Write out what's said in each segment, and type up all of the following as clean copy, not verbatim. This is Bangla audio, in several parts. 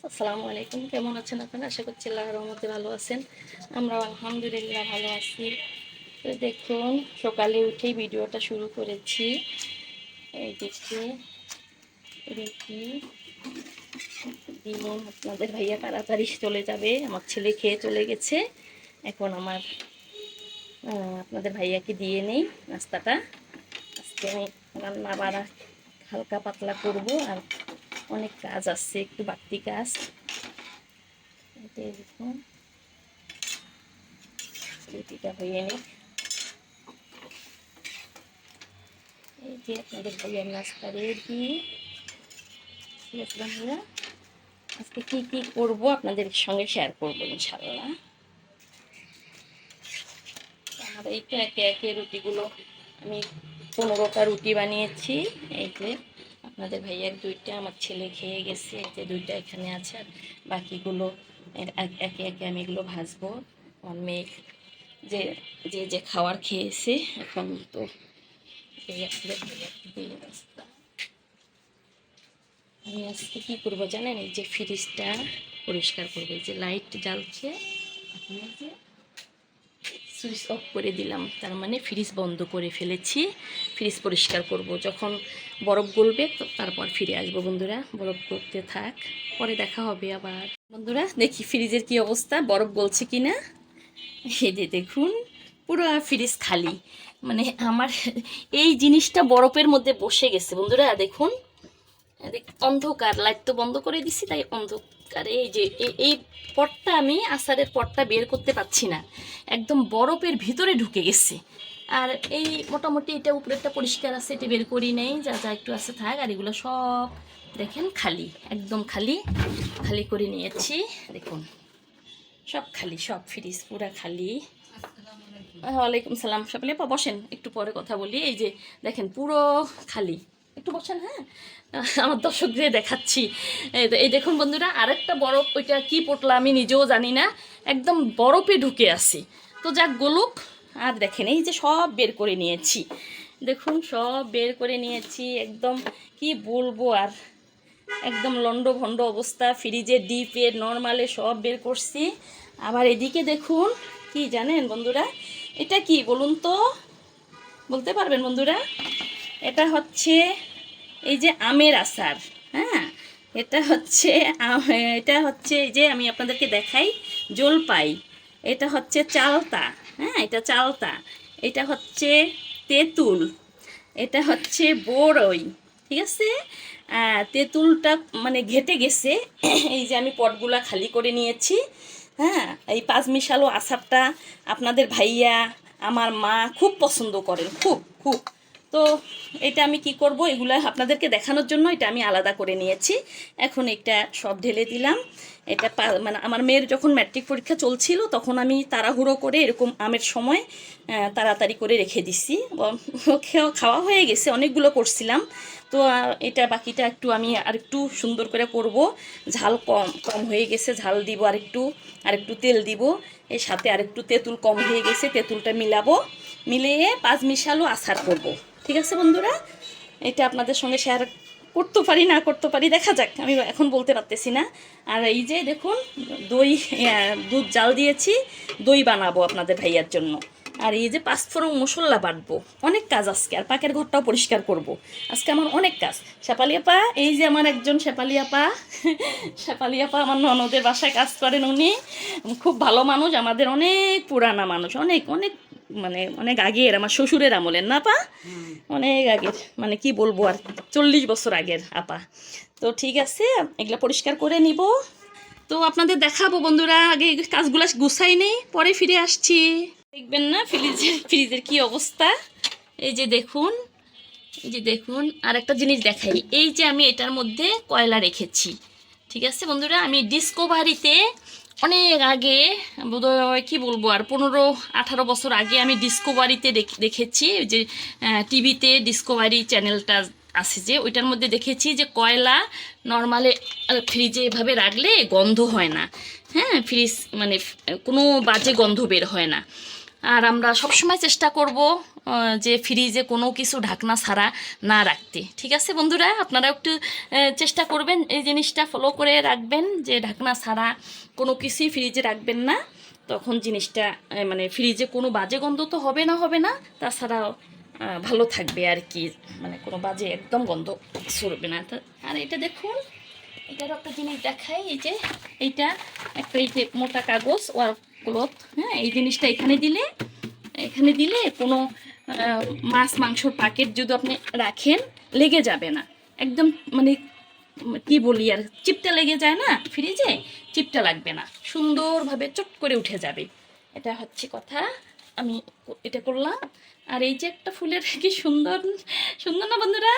আসসালামু আলাইকুম, কেমন আছেন আপনারা? আশা করছি আল্লাহর রহমতে ভালো আছেন। আমরা আলহামদুলিল্লাহ ভালো আছি। তো দেখুন, সকালে উঠেই ভিডিওটা শুরু করেছি। এই দেখে দেখি দিন আপনাদের ভাইয়া তাড়াতাড়ি চলে যাবে, আমার ছেলে খেয়ে চলে গেছে। এখন আমার আপনাদের ভাইয়াকে দিয়ে নেই নাস্তাটা। আজকে আমি রান্না বাড়া হালকা পাতলা করব, আর অনেক কাজ আছে, একটু বাড়তি কাজ। দেখুন রুটিটা হয়ে নিক। এই যে আপনাদের ভাইয়ার নাস্তা রেডি। ঠিক আছে বন্ধুরা, আজকে কী কী করবো আপনাদের সঙ্গে শেয়ার করবো ইনশাল্লাহ। আমার এই তো একে একে রুটিগুলো আমি 15টা রুটি বানিয়েছি। এই যে আপনাদের ভাইয়ার 2টা, আমার ছেলে খেয়ে গেছে, এই যে 2টা এখানে আছে, আর বাকিগুলো একে একে আমি এগুলো ভাজবো। আমার মেয়ে যে যে যে খাওয়ার খেয়েছে, এখন তো এই আপনাদের ভাইয়াকে দিয়ে নাস্তা। আমি আজকে কী করবো জানেন? এই যে ফ্রিজটা পরিষ্কার করবো। এই যে লাইট জ্বালছে, এখন এই যে সুইচ অফ করে দিলাম, তার মানে ফ্রিজ বন্ধ করে ফেলেছি। ফ্রিজ পরিষ্কার করব, যখন বরফ গলবে তো তারপর ফিরে আসবো। বন্ধুরা বরফ গলতে থাক, পরে দেখা হবে আবার। বন্ধুরা দেখি ফ্রিজের কি অবস্থা, বরফ গলছে কি না। এই যে দেখুন, পুরো ফ্রিজ খালি। মানে আমার এই জিনিসটা বরফের মধ্যে বসে গেছে। বন্ধুরা দেখুন, অন্ধকার, লাইট তো বন্ধ করে দিছি, তাই অন্ধকারে এই যে এই পটটা, আমি আচারের পটটা বের করতে পারছি না, একদম বরফের ভিতরে ঢুকে গেছে। আর এই মোটামুটি এটা উপরেরটা পরিষ্কার আছে, এটা বের করি নেই, যা যা একটু আছে থাক। আর এগুলো সব দেখেন খালি, একদম খালি খালি করে নিয়েছি। দেখুন সব খালি, সব ফ্রিজ পুরা খালি। ওয়ালাইকুম সালাম। সকালে বসেন, একটু পরে কথা বলি। এই যে দেখেন পুরো খালি, একটু বসেন। হ্যাঁ, আমার দর্শকদের দেখাচ্ছি। এই দেখুন বন্ধুরা, আরেকটা বরফ, ওইটা কি পটলা আমি নিজেও জানি না, একদম বরফে ঢুকে আছে। তো যাক গলুক। আর দেখেন এই যে সব বের করে নিয়েছি, দেখুন সব বের করে নিয়েছি, একদম কি বলবো আর, একদম লন্ডভন্ড অবস্থা। ফ্রিজে, ডিপে, নর্মালে সব বের করছি। আবার এদিকে দেখুন, কি জানেন বন্ধুরা, এটা কি বলুন তো, বলতে পারবেন বন্ধুরা? এটা হচ্ছে এই যে আমের আচার। হ্যাঁ, এটা হচ্ছে এটা হচ্ছে এই যে আমি আপনাদেরকে দেখাই, জলপাই। এটা হচ্ছে চালতা। হ্যাঁ, এটা চালতা। এটা হচ্ছে তেঁতুল। এটা হচ্ছে বড়ই। ঠিক আছে, তেঁতুলটা মানে ঘেটে গেছে। এই যে আমি পটগুলা খালি করে নিয়েছি। হ্যাঁ, এই পাঁচমিশালো আচারটা আপনাদের ভাইয়া, আমার মা খুব পছন্দ করেন, খুব খুব। তো এটা আমি কি করব, এগুলো আপনাদেরকে দেখানোর জন্য এটা আমি আলাদা করে নিয়েছি। এখন এটা সব ঢেলে দিলাম। এটা মানে আমার মেয়ের যখন ম্যাট্রিক পরীক্ষা চলছিল, তখন আমি তাড়াহুড়ো করে এরকম আমের সময় তাড়াতাড়ি করে রেখে দিছি। খাওয়া হয়ে গেছে, অনেকগুলো করছিলাম। তো এটা বাকিটা একটু আমি আরেকটু সুন্দর করে করব। ঝাল কম কম হয়ে গেছে, ঝাল দিব আরেকটু তেল দিব। এর সাথে আরেকটু তেঁতুল কম হয়ে গেছে, তেঁতুলটা মিলাবো, মিলিয়ে পাঁচমিশালো আচার করব। ঠিক আছে বন্ধুরা, এটা আপনাদের সঙ্গে শেয়ার করতে পারি না করতে পারি, দেখা যাক, আমি এখন বলতে পারতেছি না। আর এই যে দেখুন, দই, দুধ জাল দিয়েছি, দই বানাবো আপনাদের ভাইয়ার জন্য। আর এই যে পাঁচফোড়ন মশলা বাটবো, অনেক কাজ আজকে। আর পাকের ঘরটাও পরিষ্কার করব, আজকে আমার অনেক কাজ। শেফালি আপা, এই যে আমার একজন শেফালি আপা, শেফালি আপা আমার ননদের বাসায় কাজ করেন। উনি খুব ভালো মানুষ, আমাদের অনেক পুরানা মানুষ, অনেক অনেক মানে অনেক আগের, আমার শ্বশুরের আমলের না আপা, অনেক আগের, মানে কি বলবো আর, 40 বছর আগের আপা। তো ঠিক আছে, এগুলো পরিষ্কার করে নিব। তো আপনাদের দেখাবো বন্ধুরা, আগে কাজগুলো গুছাই নেই, পরে ফিরে আসছি। দেখবেন না ফ্রিজের কি অবস্থা। এই যে দেখুন, এই যে দেখুন, আর একটা জিনিস দেখাই, এই যে আমি এটার মধ্যে কয়লা রেখেছি। ঠিক আছে বন্ধুরা, আমি ডিসকভারিতে অনেক আগে, বোধহয় কী বলবো আর, 15-18 বছর আগে আমি ডিসকভারিতে দেখেছি, যে টিভিতে ডিসকভারি চ্যানেলটা আছে, যে ওইটার মধ্যে দেখেছি যে কয়লা নর্মালে ফ্রিজে এভাবে রাখলে গন্ধ হয় না। হ্যাঁ, ফ্রিজ মানে কোনো বাজে গন্ধ বের হয় না। আর আমরা সবসময় চেষ্টা করব যে ফ্রিজে কোনো কিছু ঢাকনা ছাড়া না রাখতে। ঠিক আছে বন্ধুরা, আপনারা একটু চেষ্টা করবেন, এই জিনিসটা ফলো করে রাখবেন যে ঢাকনা ছাড়া কোনো কিছুই ফ্রিজে রাখবেন না। তখন জিনিসটা মানে ফ্রিজে কোনো বাজে গন্ধ তো হবে না, তাছাড়াও ভালো থাকবে আর কি, মানে কোনো বাজে একদম গন্ধ ছড়বে না। আর এটা দেখুন, এটারও একটা জিনিস দেখাই, এই যে এইটা একটা এই যে মোটা কাগজ ওয়ার ক্লথ, হ্যাঁ, এই জিনিসটা এখানে দিলে কোনো মাছ মাংসর প্যাকেট যদি আপনি রাখেন লেগে যাবে না একদম, মানে কি বলি আর, চিপটা লেগে যায় না ফ্রিজে, চিপটা লাগবে না, সুন্দরভাবে চট করে উঠে যাবে। এটা হচ্ছে কথা, আমি এটা করলাম। আর এই যে একটা ফুলের কি সুন্দর সুন্দর না বন্ধুরা,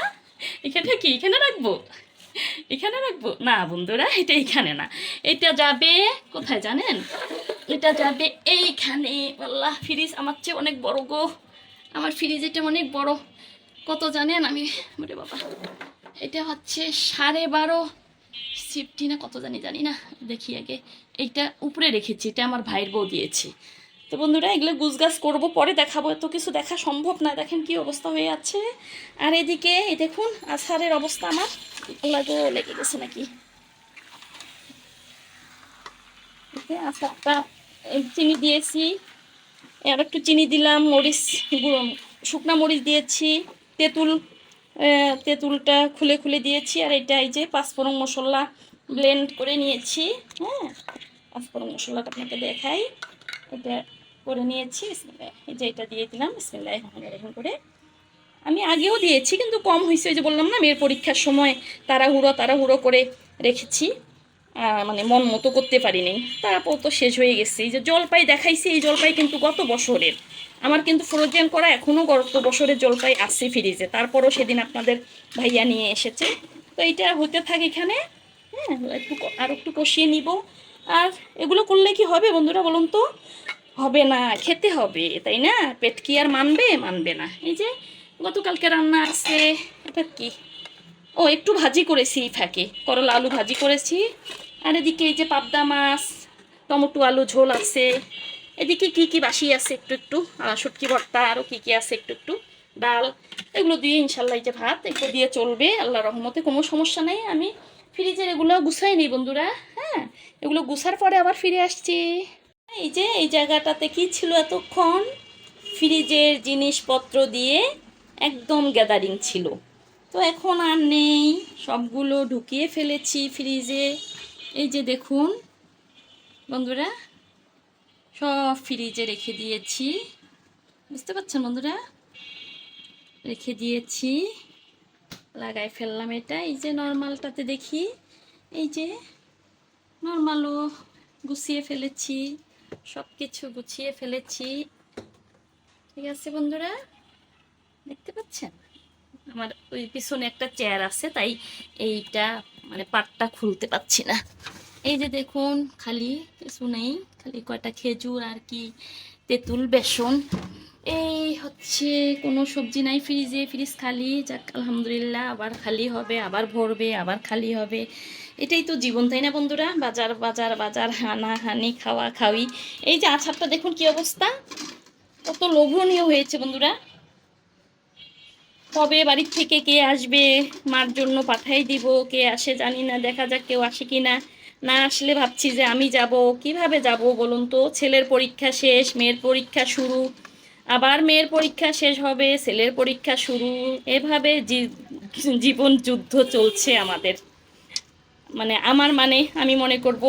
এখানে রাখবো না বন্ধুরা, এটা এখানে না, এটা যাবে কোথায় জানেন, এটা যাবে এইখানে। আল্লাহ, ফ্রিজ আমার চেয়ে অনেক বড় গো, আমার ফ্রিজ এটা অনেক বড়, কত জানেন, আমি বলে বাবা, এটা হচ্ছে 12.5 সিফটি না কত জানি না, দেখি আগে। এইটা উপরে রেখেছি, এটা আমার ভাইয়ের বউ দিয়েছি। তো বন্ধুরা, এগুলো গুছগাছ করবো, পরে দেখাবো, এত কিছু দেখা সম্ভব না। দেখেন কি অবস্থা হয়ে আছে। আর এদিকে এই দেখুন আচারের অবস্থা, আমার লাগো লেগে গেছে নাকি, আচারটা চিনি দিয়েছি, আর একটু চিনি দিলাম, মরিচ শুকনা মরিচ দিয়েছি, তেঁতুলটা খুলে দিয়েছি। আর এটা এই যে পাঁচফোড়ন মশলা ব্লেন্ড করে নিয়েছি, হ্যাঁ, পাঁচফোড়ন মশলাটা আপনাকে দেখাই, এটা করে নিয়েছি। এই যে এটা দিয়ে দিলাম, বিসমিল্লাহির রহমানির রহিম করে। আমি আগেও দিয়েছি কিন্তু কম হয়েছে, ওই যে বললাম না, মেয়ের পরীক্ষার সময় তাড়াহুড়ো করে রেখেছি, মানে মন মতো করতে পারিনি, তারপর তো শেষ হয়ে গেছে। এই যে জলপাই দেখাইছি, এই জলপাই কিন্তু গত বছরের, আমার কিন্তু ফ্রোজেন করা এখনও গত বছরের জলপাই আছে ফ্রিজে, তারপরও সেদিন আপনাদের ভাইয়া নিয়ে এসেছে। তো এইটা হতে থাকে এখানে, হ্যাঁ, একটু কষিয়ে নিব। আর এগুলো করলে কি হবে বন্ধুরা বলুন তো, হবে না, খেতে হবে তাই না, পেট কি আর মানবে না। এই যে গতকালকে রান্না আছে, এটা কি, ও একটু ভাজি করেছি, ফাঁকে করলা আলু ভাজি করেছি। আর এদিকে এই যে পাবদা মাছ, টমেটো আলু ঝোল আছে। এদিকে কি বাসি আছে একটু শুটকি ভর্তা, আরও কি আছে একটু ডাল, এগুলো দিয়ে ইনশাল্লাহ এই যে ভাত, এগুলো দিয়ে চলবে আল্লাহ রহমতে, কোনো সমস্যা নেই। আমি ফ্রিজের এগুলো গুছাই নিই বন্ধুরা, হ্যাঁ, এগুলো গুছার পরে আবার ফিরে আসছি। এই যে এই জায়গাটাতে কি ছিল এতক্ষণ, ফ্রিজের জিনিসপত্র দিয়ে একদম গ্যাদারিং ছিল, তো এখন আর নেই, সবগুলো ঢুকিয়ে ফেলেছি ফ্রিজে। এই যে দেখুন বন্ধুরা, সব ফ্রিজে রেখে দিয়েছি, বুঝতে পারছেন বন্ধুরা, রেখে দিয়েছি, লাগাই ফেললাম এটা। এই যে নর্মালটাতে দেখি, এই যে নর্মালও গুছিয়ে ফেলেছি, সব কিছু গুছিয়ে ফেলেছি। ঠিক আছে বন্ধুরা, দেখতে পাচ্ছেন আমার ওই পিছনে একটা চেয়ার আছে, তাই এইটা মানে পাটটা খুলতে পাচ্ছি না। এই যে দেখুন, খালি কিছু নেই, খালি কয়টা খেজুর আর কি তেঁতুল বেসন, এই হচ্ছে, কোনো সবজি নাই ফ্রিজে, ফ্রিজ খালি। যাক আলহামদুলিল্লাহ, আবার খালি হবে, আবার ভরবে, আবার খালি হবে, এটাই তো জীবন তাই না বন্ধুরা, বাজার হানাহানি খাওয়া খাওয়ি। এই যে আচারটা দেখুন কি অবস্থা, কত লোভনীয় হয়েছে বন্ধুরা। কবে বাড়ির থেকে কে আসবে, মার জন্য পাঠাই দিব, কে আসে জানি না, দেখা যাক কেউ আসে কি না। না আসলে ভাবছি যে আমি যাব, কিভাবে যাব বলুন তো, ছেলের পরীক্ষা শেষ, মেয়ের পরীক্ষা শুরু, আবার মেয়ের পরীক্ষা শেষ হবে, ছেলের পরীক্ষা শুরু, এভাবে জীবন যুদ্ধ চলছে আমাদের, মানে আমার, মানে আমি মনে করব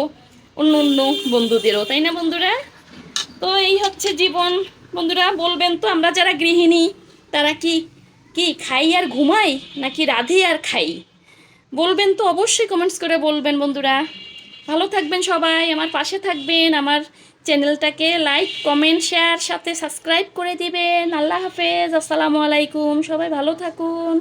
অন্য বন্ধুদেরও, তাই না বন্ধুরা। তো এই হচ্ছে জীবন বন্ধুরা। বলবেন তো, আমরা যারা গৃহিণী তারা কি কি খাই আর ঘুমাই, নাকি রাঁধি আর খাই, বলবেন তো, অবশ্যই কমেন্টস করে বলবেন বন্ধুরা। ভালো থাকবেন সবাই, আমার পাশে থাকবেন, আমার চ্যানেলটাকে লাইক কমেন্ট শেয়ার সাথে সাবস্ক্রাইব করে দিবেন। আল্লাহ হাফেজ, আসসালামু আলাইকুম, সবাই ভালো থাকুন।